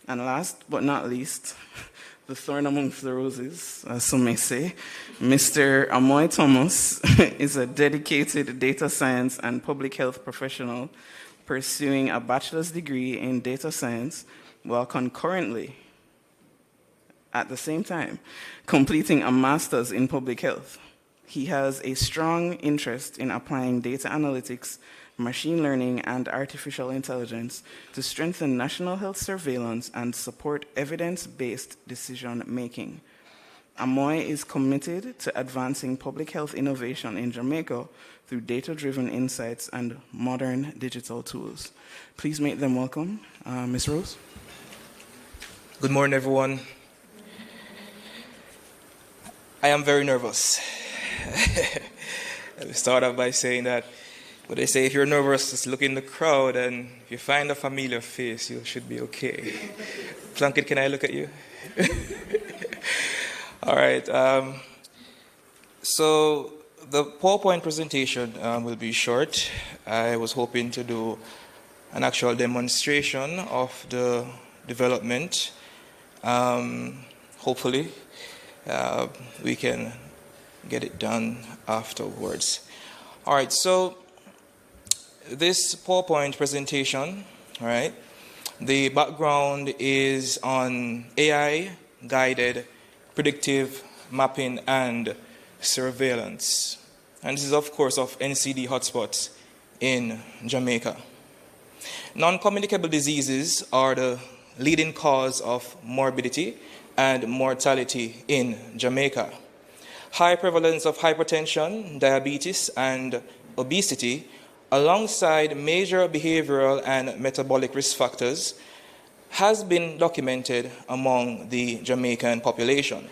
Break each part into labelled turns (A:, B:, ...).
A: And last but not least, the thorn amongst the roses, as some may say, Mr. Amoy Thomas is a dedicated data science and public health professional pursuing a bachelor's degree in data science while concurrently, at the same time, completing a master's in public health. He has a strong interest in applying data analytics, machine learning, and artificial intelligence to strengthen national health surveillance and support evidence-based decision-making. Amoy is committed to advancing public health innovation in Jamaica through data-driven insights and modern digital tools. Please make them welcome. Ms. Rose.
B: Good morning, everyone. I am very nervous. Let me start off by saying that what they say, if you're nervous, just look in the crowd, and if you find a familiar face, you should be okay. Plunkett, can I look at you? All right. So the PowerPoint presentation will be short. I was hoping to do an actual demonstration of the development. Hopefully, we can get it done afterwards. All right, so this PowerPoint presentation, all right, the background is on AI-guided predictive mapping and surveillance. And this is, of course, of NCD hotspots in Jamaica. Non-communicable diseases are the leading cause of morbidity and mortality in Jamaica. High prevalence of hypertension, diabetes, and obesity, alongside major behavioral and metabolic risk factors, has been documented among the Jamaican population.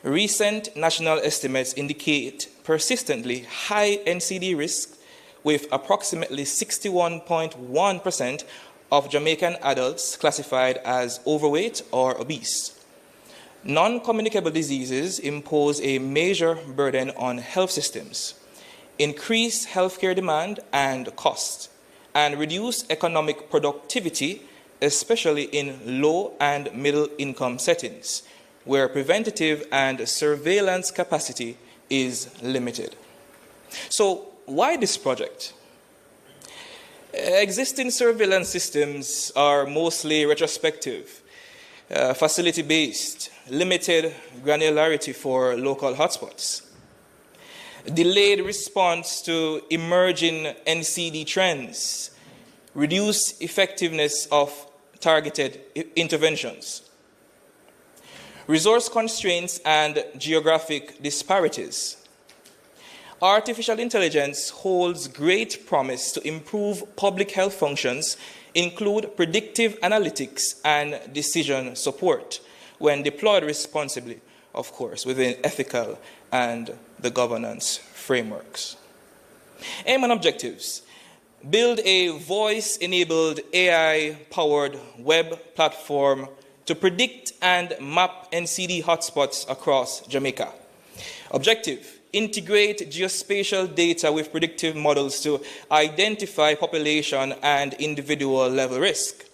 B: Recent national estimates indicate persistently high NCD risk, with approximately 61.1% of Jamaican adults classified as overweight or obese. Non-communicable diseases impose a major burden on health systems, increase healthcare demand and cost, and reduce economic productivity, especially in low and middle income settings, where preventative and surveillance capacity is limited. So, why this project? Existing surveillance systems are mostly retrospective, facility-based, limited granularity for local hotspots, delayed response to emerging NCD trends, reduced effectiveness of targeted interventions, resource constraints and geographic disparities. Artificial intelligence holds great promise to improve public health functions, include predictive analytics and decision support, when deployed responsibly, of course, within ethical and the governance frameworks. Aim and objectives: build a voice-enabled AI-powered web platform to predict and map NCD hotspots across Jamaica. Objective: integrate geospatial data with predictive models to identify population and individual level risk.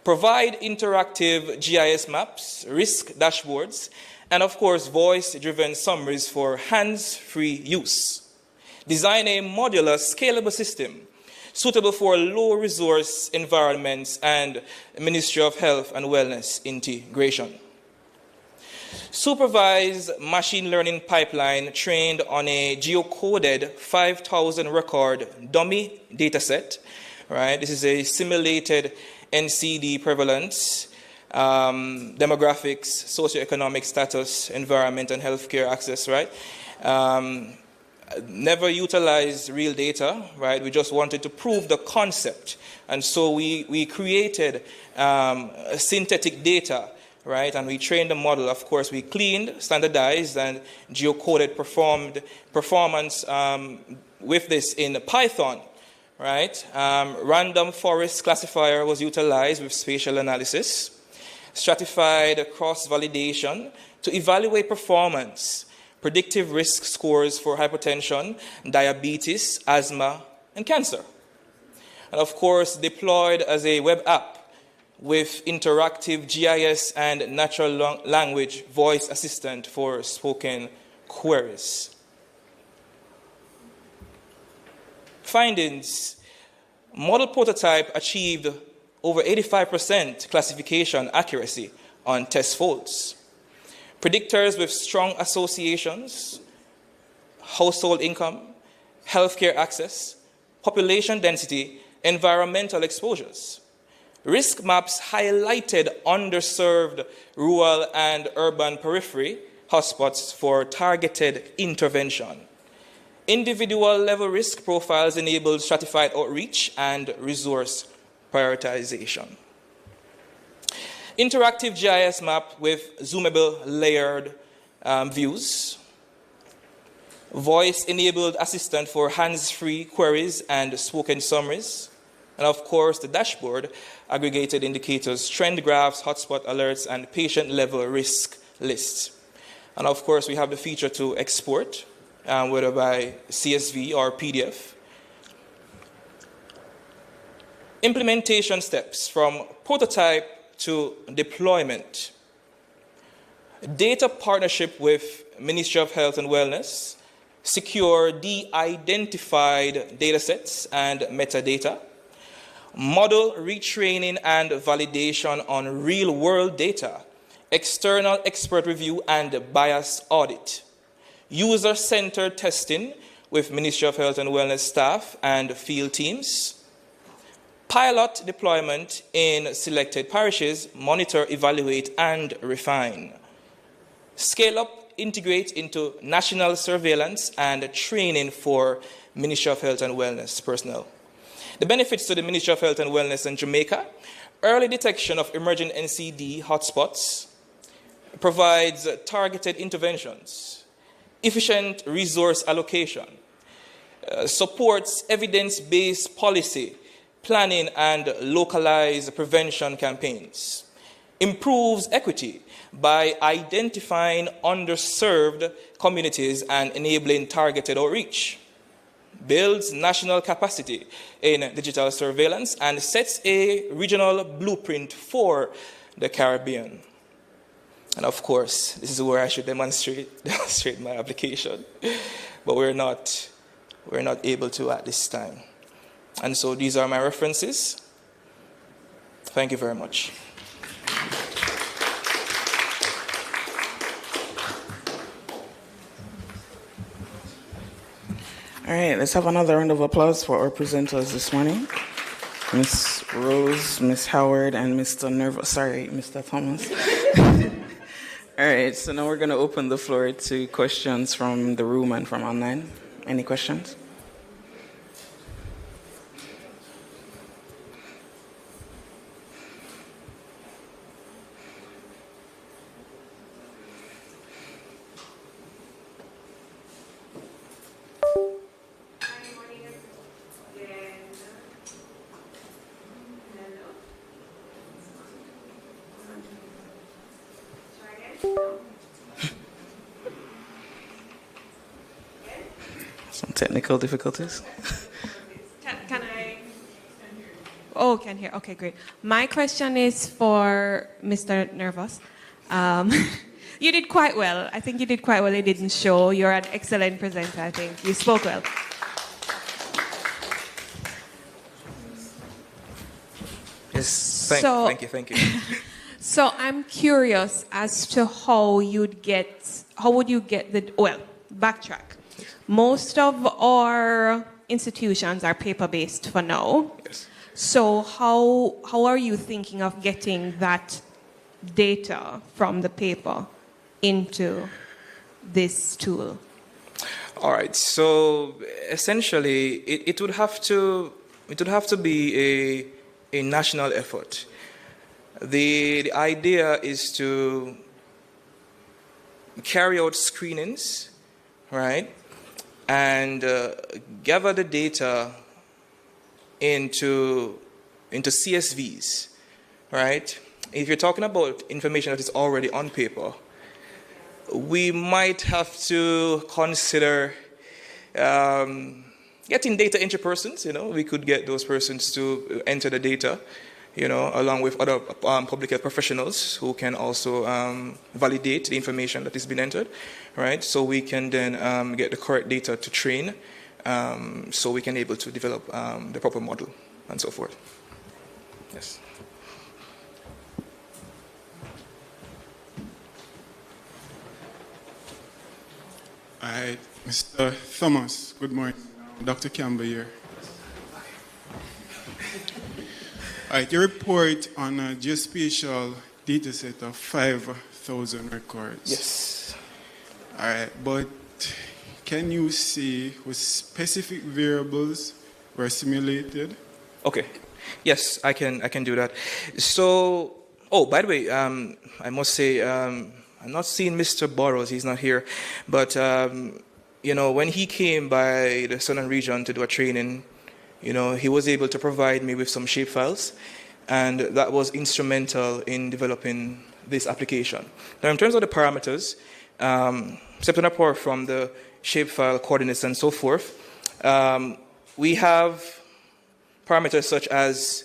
B: Provide interactive GIS maps, risk dashboards, and of course, voice-driven summaries for hands-free use. Design a modular, scalable system suitable for low-resource environments and Ministry of Health and Wellness integration. Supervise machine learning pipeline trained on a geocoded 5,000 record dummy dataset. Right? This is a simulated NCD prevalence, demographics, socioeconomic status, environment, and healthcare access. Right? Never utilized real data. Right? We just wanted to prove the concept, and so we created synthetic data. Right, and we trained the model. Of course, we cleaned, standardized, and geocoded performance with this in Python. Right, random forest classifier was utilized with spatial analysis, stratified cross-validation to evaluate performance, predictive risk scores for hypertension, diabetes, asthma, and cancer. And of course, deployed as a web app with interactive GIS and natural language voice assistant for spoken queries. Findings. Model prototype achieved over 85% classification accuracy on test folds. Predictors with strong associations, household income, healthcare access, population density, environmental exposures. Risk maps highlighted underserved rural and urban periphery hotspots for targeted intervention. Individual level risk profiles enabled stratified outreach and resource prioritization. Interactive GIS map with zoomable layered views. Voice-enabled assistant for hands-free queries and spoken summaries. And of course, the dashboard aggregated indicators, trend graphs, hotspot alerts, and patient-level risk lists. And of course, we have the feature to export, whether by CSV or PDF. Implementation steps from prototype to deployment. Data partnership with Ministry of Health and Wellness. Secure de-identified datasets and metadata. Model retraining and validation on real-world data. External expert review and bias audit. User-centered testing with Ministry of Health and Wellness staff and field teams. Pilot deployment in selected parishes, monitor, evaluate, and refine. Scale up, integrate into national surveillance and training for Ministry of Health and Wellness personnel. The benefits to the Ministry of Health and Wellness in Jamaica: early detection of emerging NCD hotspots, provides targeted interventions, efficient resource allocation, supports evidence-based policy, planning and localized prevention campaigns, improves equity by identifying underserved communities and enabling targeted outreach, builds national capacity in digital surveillance, and sets a regional blueprint for the Caribbean. And of course, this is where I should demonstrate my application, but we're not able to at this time. And so these are my references. Thank you very much.
A: All right, let's have another round of applause for our presenters this morning. Miss Rose, Miss Howard, and Mr. Mr. Thomas. All right, so now we're going to open the floor to questions from the room and from online. Any questions? Some technical difficulties.
C: Can I? Oh, can hear. Okay, great. My question is for Mr. Nervous. You did quite well. I think you did quite well. It didn't show. You're an excellent presenter, I think. You spoke well.
B: Yes, thank you.
C: So I'm curious as to how would you get backtrack. Most of our institutions are paper-based for now.
B: Yes.
C: So how are you thinking of getting that data from the paper into this tool?
B: All right. So essentially, it would have to be a national effort. The idea is to carry out screenings, right, and gather the data into CSVs, right? If you're talking about information that is already on paper, we might have to consider getting data entry persons. We could get those persons to enter the data. along with other public health professionals who can also validate the information that has been entered, right? So we can then get the correct data to train, so we can able to develop the proper model and so forth. Yes.
D: All right, Mr. Thomas, good morning. Dr. Campbell here. All right, your report on a geospatial data set of 5,000 records.
B: Yes.
D: All right, but can you see what specific variables were simulated?
B: Okay. Yes, I can do that. So, by the way, I must say, I'm not seeing Mr. Burrows, he's not here, but when he came by the Southern region to do a training, he was able to provide me with some shapefiles, and that was instrumental in developing this application. Now, in terms of the parameters, separate apart from the shapefile coordinates and so forth, we have parameters such as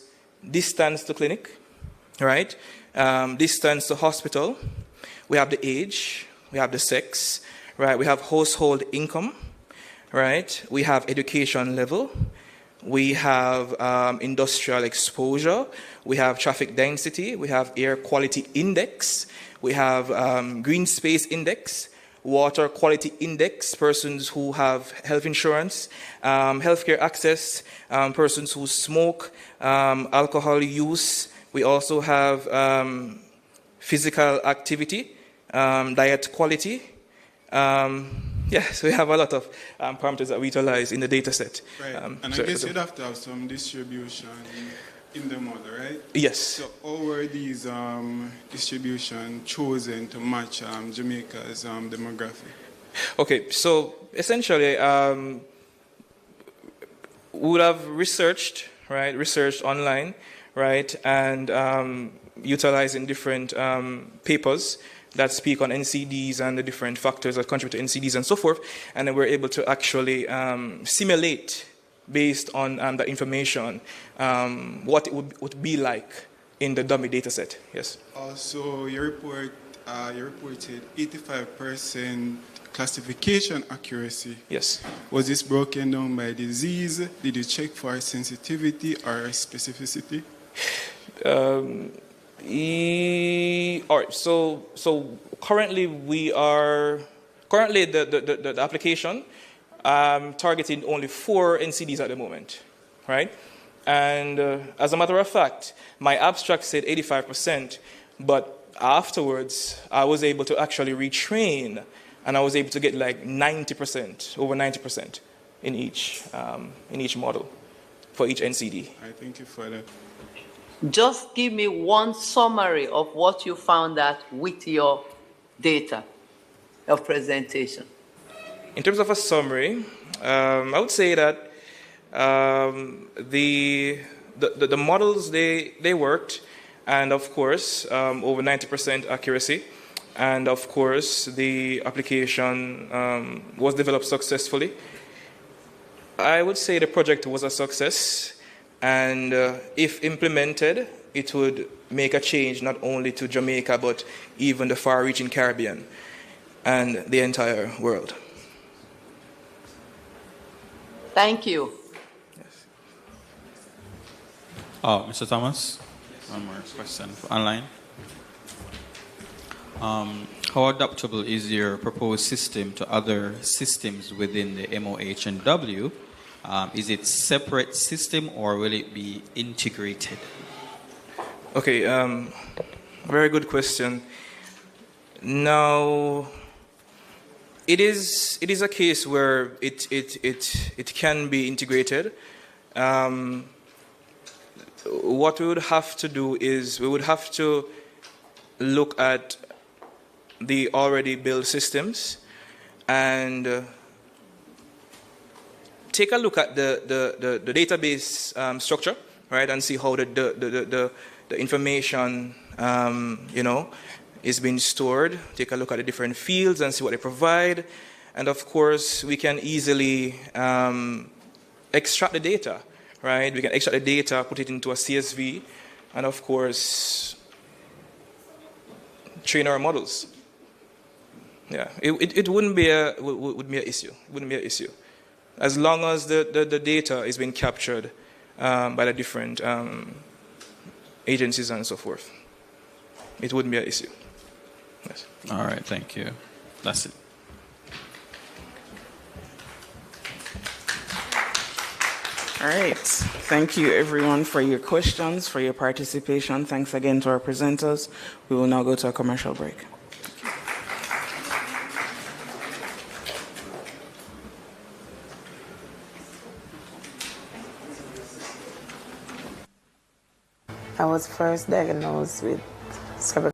B: distance to clinic, right? Distance to hospital. We have the age, we have the sex, right? We have household income, right? We have education level. We have industrial exposure. We have traffic density. We have air quality index. We have green space index, water quality index, persons who have health insurance, healthcare access, persons who smoke, alcohol use. We also have physical activity, diet quality. Yes, we have a lot of parameters that we utilize in the data set.
D: Right, and I guess you'd have to have some distribution in the model, right?
B: Yes.
D: So how were these distribution chosen to match Jamaica's demographic?
B: Okay, so essentially, we would have researched online, right, and utilizing different papers that speak on NCDs and the different factors that contribute to NCDs and so forth, and then we're able to actually simulate, based on that information, what it would be like in the dummy data set. Yes.
D: Also, you reported 85% classification accuracy.
B: Yes.
D: Was this broken down by disease? Did you check for sensitivity or specificity?
B: All right. So currently the application targeting only 4 NCDs at the moment, right? And as a matter of fact, my abstract said 85%, but afterwards I was able to actually retrain, and I was able to get like 90%, over 90% in each model for each NCD.
D: I thank you for that.
E: Just give me one summary of what you found out with your data of presentation.
B: In terms of a summary, I would say that the models, they worked, and of course over 90% accuracy, and of course the application was developed successfully. I would say the project was a success. And if implemented, it would make a change not only to Jamaica, but even the far-reaching Caribbean and the entire world.
E: Thank you.
B: Yes.
F: Mr. Thomas, one more question online. How adaptable is your proposed system to other systems within the MOH&W? Is it separate system or will it be integrated?
B: Okay, very good question. Now, it is a case where it can be integrated. What we would have to do is we would have to look at the already built systems and take a look at the database structure, right, and see how the information, is being stored. Take a look at the different fields and see what they provide, and of course we can easily extract the data, right? We can extract the data, put it into a CSV, and of course, train our models. Yeah, it wouldn't be would be an issue. It wouldn't be an issue, as long as the data is being captured by the different agencies and so forth. It wouldn't be an issue. Yes.
F: All right, thank you. That's it.
A: All right. Thank you, everyone, for your questions, for your participation. Thanks again to our presenters. We will now go to a commercial break.
G: I was first diagnosed with cerebral